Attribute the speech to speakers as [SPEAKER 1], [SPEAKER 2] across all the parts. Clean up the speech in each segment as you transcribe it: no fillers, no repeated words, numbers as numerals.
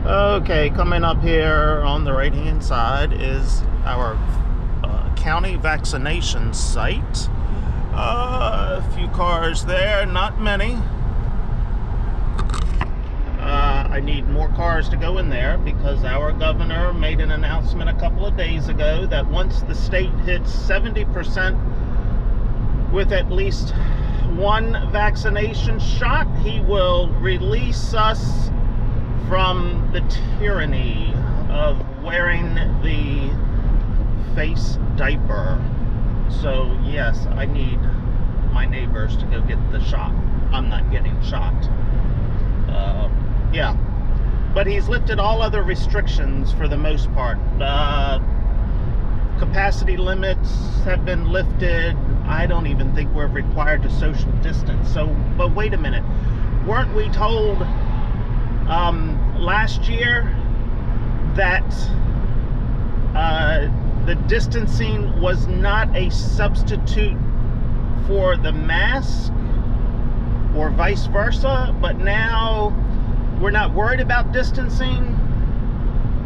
[SPEAKER 1] Okay, coming up here on the right hand side is our county vaccination site. A few cars there, not many. I need more cars to go in there because our governor made an announcement a couple of days ago that once the state hits 70% with at least one vaccination shot, he will release us from the tyranny of wearing the face diaper. So yes, I need my neighbors to go get the shot. I'm not getting shot. Yeah, but he's lifted all other restrictions for the most part. Capacity limits have been lifted. I don't even think we're required to social distance. So, but wait a minute, weren't we told last year that the distancing was not a substitute for the mask, or vice versa? But now we're not worried about distancing,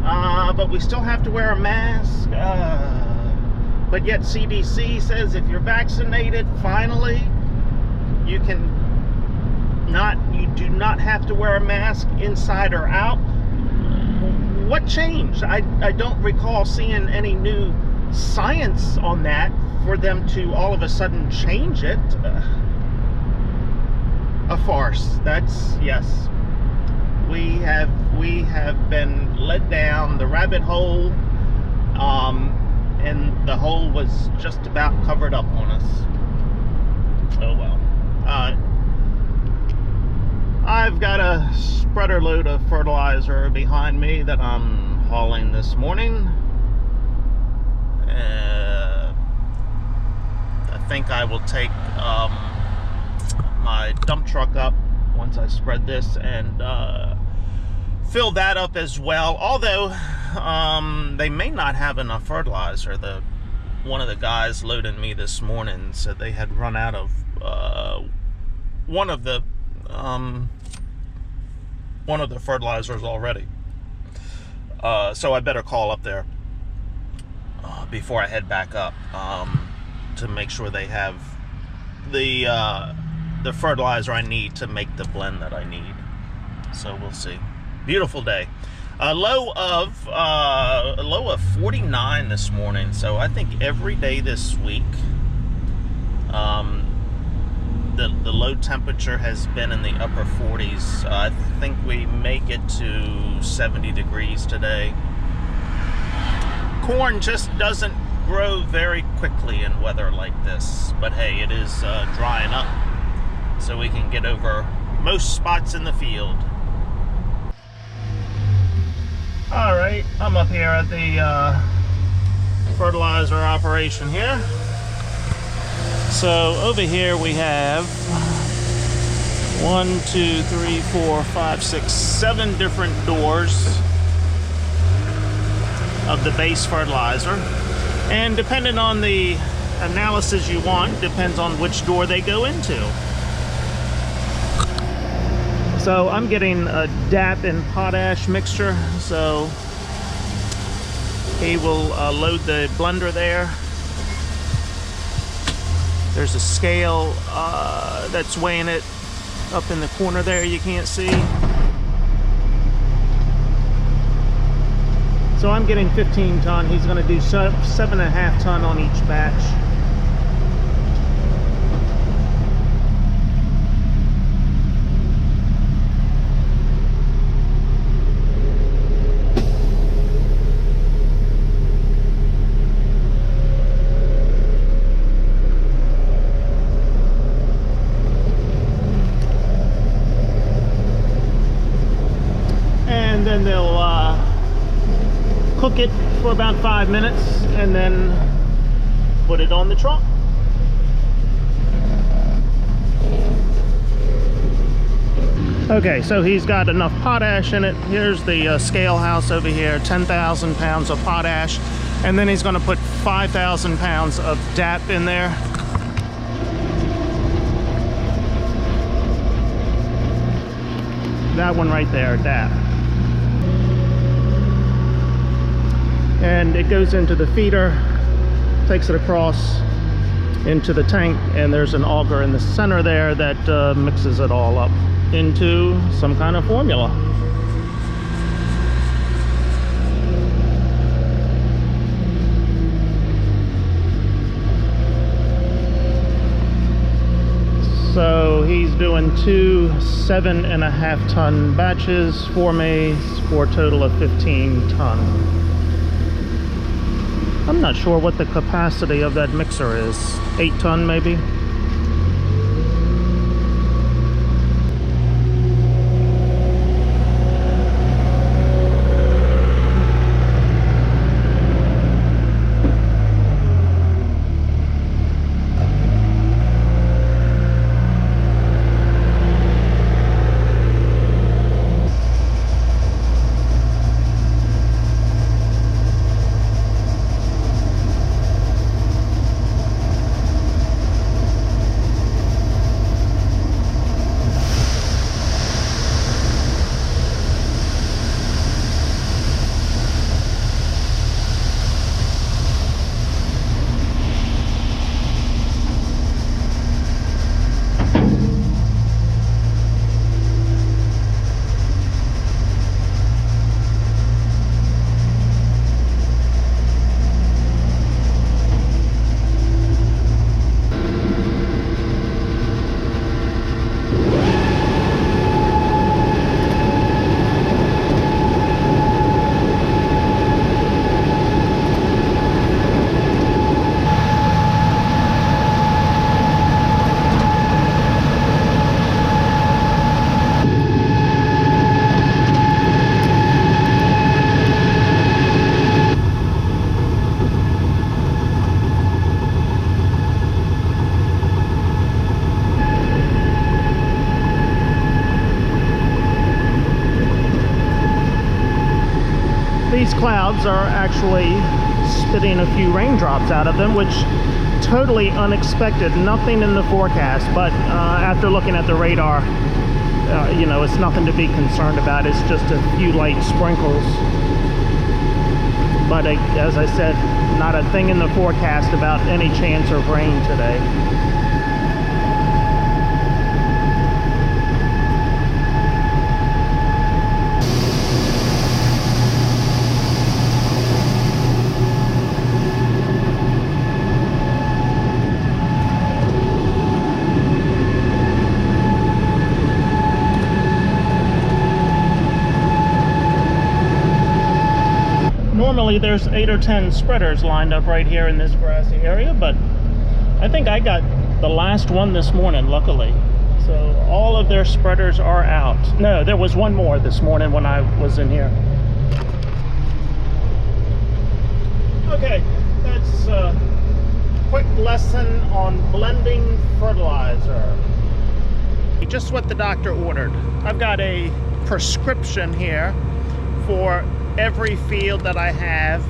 [SPEAKER 1] but we still have to wear a mask. But yet CDC says if you're vaccinated, finally, you do not have to wear a mask inside or out. What changed? I don't recall seeing any new science on that for them to all of a sudden change it. A farce. That's, yes. We have been led down the rabbit hole, and the hole was just about covered up on us. Oh well. I've got a spreader load of fertilizer behind me that I'm hauling this morning. I think I will take my dump truck up once I spread this and fill that up as well. Although they may not have enough fertilizer. One of the guys loading me this morning said they had run out of one of the fertilizers already. So I better call up there before I head back up to make sure they have the fertilizer I need to make the blend that I need. So we'll see. Beautiful day. A low of 49 this morning. So I think every day this week, the low temperature has been in the upper 40s. I think we may get to 70 degrees today. Corn just doesn't grow very quickly in weather like this. But hey, it is drying up, so we can get over most spots in the field. Alright, I'm up here at the fertilizer operation here. So over here we have 1, 2, 3, 4, 5, 6, 7 different doors of the base fertilizer. And depending on the analysis you want, depends on which door they go into. So I'm getting a DAP and potash mixture, so he will load the blender there. There's a scale that's weighing it up in the corner there, you can't see. So I'm getting 15 ton, he's gonna do 7.5 ton on each batch. And then they'll cook it for about 5 minutes and then put it on the truck. Okay, so he's got enough potash in it. Here's the scale house over here, 10,000 pounds of potash, and then he's going to put 5,000 pounds of DAP in there. That one right there, DAP. and it goes into the feeder, takes it across into the tank, and there's an auger in the center there that mixes it all up into some kind of formula. So he's doing two 7.5 ton batches for me for a total of 15 ton. I'm not sure what the capacity of that mixer is. 8 ton maybe? These clouds are actually spitting a few raindrops out of them, which totally unexpected, nothing in the forecast, but after looking at the radar, you know, it's nothing to be concerned about. It's just a few light sprinkles, but as I said, not a thing in the forecast about any chance of rain today. Normally there's 8 or 10 spreaders lined up right here in this grassy area, but I think I got the last one this morning, luckily. So all of their spreaders are out. No, there was one more this morning when I was in here. Okay, that's a quick lesson on blending fertilizer. Just what the doctor ordered. I've got a prescription here for every field that I have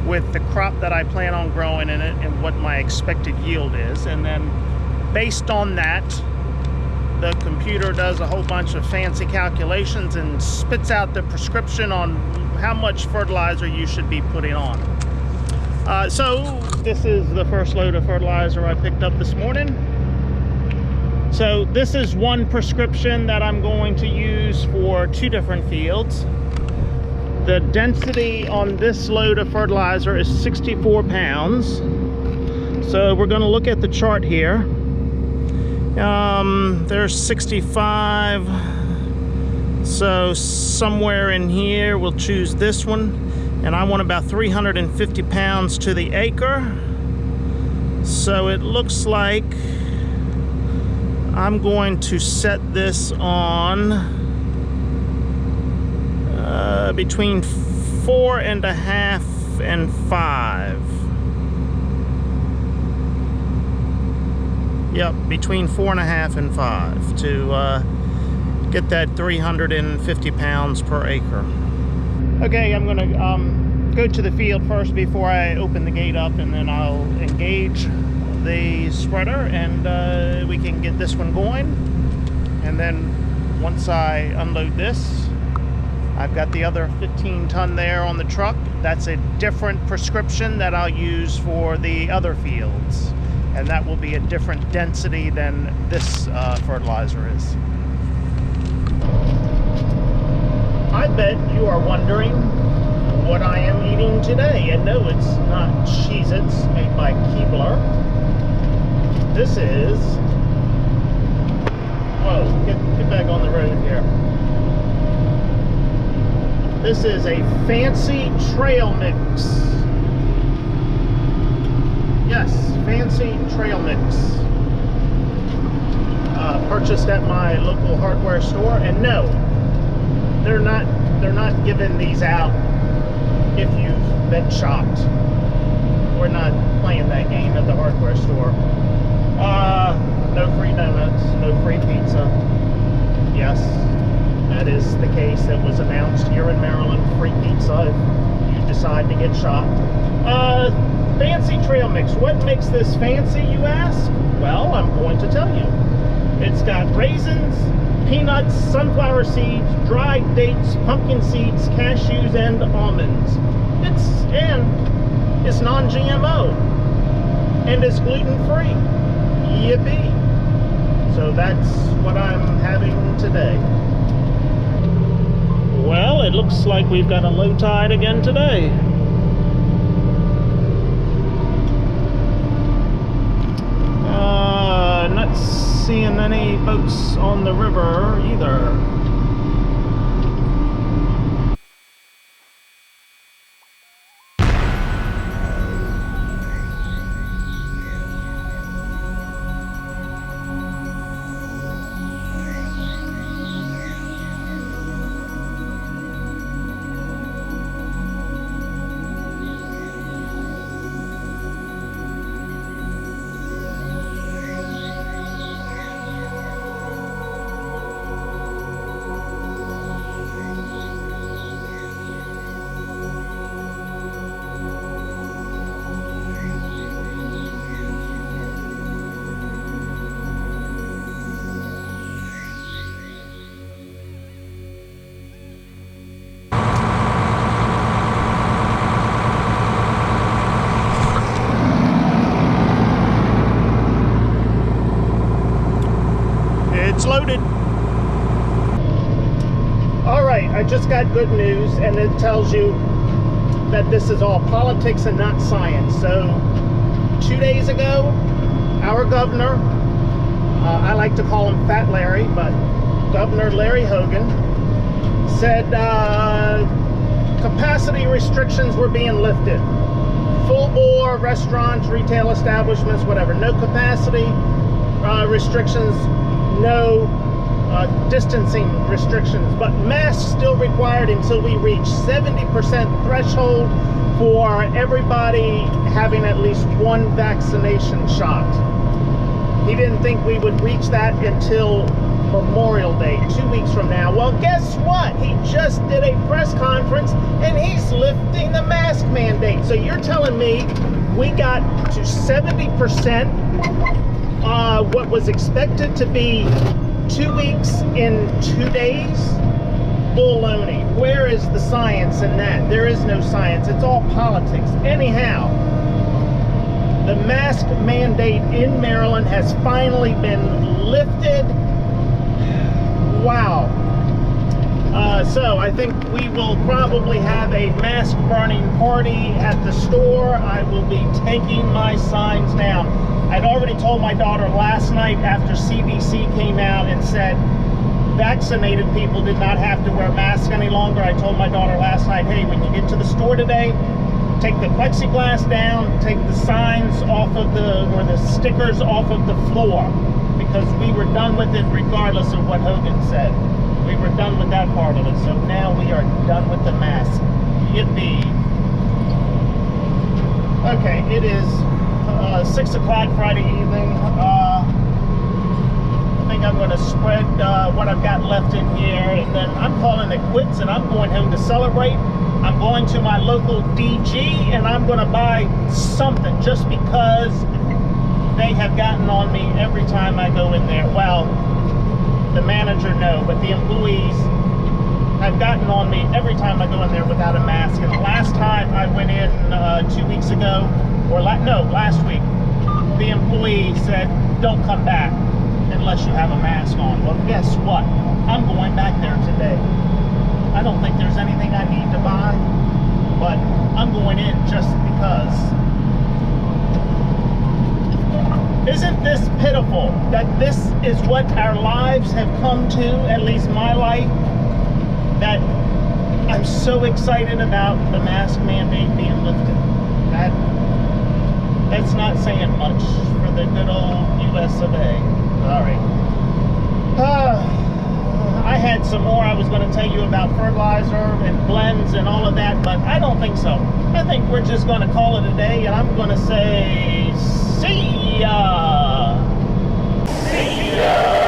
[SPEAKER 1] with the crop that I plan on growing in it and what my expected yield is, and then based on that the computer does a whole bunch of fancy calculations and spits out the prescription on how much fertilizer you should be putting on. So this is the first load of fertilizer I picked up this morning. So this is one prescription that I'm going to use for 2 different fields. The density on this load of fertilizer is 64 pounds. So we're going to look at the chart here. There's 65. So somewhere in here, we'll choose this one. And I want about 350 pounds to the acre. So it looks like I'm going to set this on between 4.5 and 5. Yep, between 4.5 and 5 to get that 350 pounds per acre. Okay, I'm going to go to the field first before I open the gate up, and then I'll engage the spreader and we can get this one going. And then once I unload this, I I've got the other 15 ton there on the truck. That's a different prescription that I'll use for the other fields. And that will be a different density than this fertilizer is. I bet you are wondering what I am eating today. And no, it's not Cheez-Its made by Keebler. This is... Whoa, get back on the road here. This is a fancy trail mix. Yes, fancy trail mix. Purchased at my local hardware store, and no, they're not giving these out if you've been shopped. We're not playing that game at the hardware store. No free donuts, no free pizza. Yes, that is the case. It was announced here in Maryland, free pizza if you decide to get shopped. Fancy trail mix. What makes this fancy, you ask? Well, I'm going to tell you. It's got raisins, peanuts, sunflower seeds, dried dates, pumpkin seeds, cashews, and almonds. It's non-GMO and it's gluten-free. Yippee! So that's what I'm having today. Well, it looks like we've got a low tide again today. Not seeing any boats on the river either. It's loaded. All right, I just got good news, and it tells you that this is all politics and not science. So 2 days ago, our governor, I like to call him Fat Larry, but Governor Larry Hogan, said capacity restrictions were being lifted. Full bore restaurants, retail establishments, whatever. No capacity restrictions, no distancing restrictions, but masks still required until we reach 70% threshold for everybody having at least one vaccination shot. He didn't think we would reach that until Memorial Day, 2 weeks from now. Well, guess what? He just did a press conference and he's lifting the mask mandate. So you're telling me we got to 70%, what was expected to be 2 weeks in 2 days? Baloney. Where is the science in that? There is no science. It's all politics. Anyhow, the mask mandate in Maryland has finally been lifted. Wow. So I think we will probably have a mask burning party at the store. I will be taking my signs down. I'd already told my daughter last night after CDC came out and said vaccinated people did not have to wear masks any longer. I told my daughter last night, hey, when you get to the store today, take the plexiglass down, take the signs off of the stickers off of the floor, because we were done with it regardless of what Hogan said. We were done with that part of it, so now we are done with the mask. Yippee. Okay, it is 6 o'clock Friday evening. I think I'm going to spread what I've got left in here, and then I'm calling it quits, and I'm going home to celebrate. I'm going to my local DG, and I'm going to buy something just because they have gotten on me every time I go in there. Well, the manager, no, but the employees have gotten on me every time I go in there without a mask. And the last time I went in 2 weeks ago, or last week, the employee said, don't come back unless you have a mask on. Well, guess what? I'm going back there today. I don't think there's anything I need to buy, but I'm going in just because. Isn't this pitiful that this is what our lives have come to, at least my life, that I'm so excited about the mask mandate being lifted. That's not saying much for the good old US of A. All right. I had some more I was going to tell you about fertilizer and blends and all of that, but I don't think so. I think we're just going to call it a day, and I'm going to say, see ya! See ya!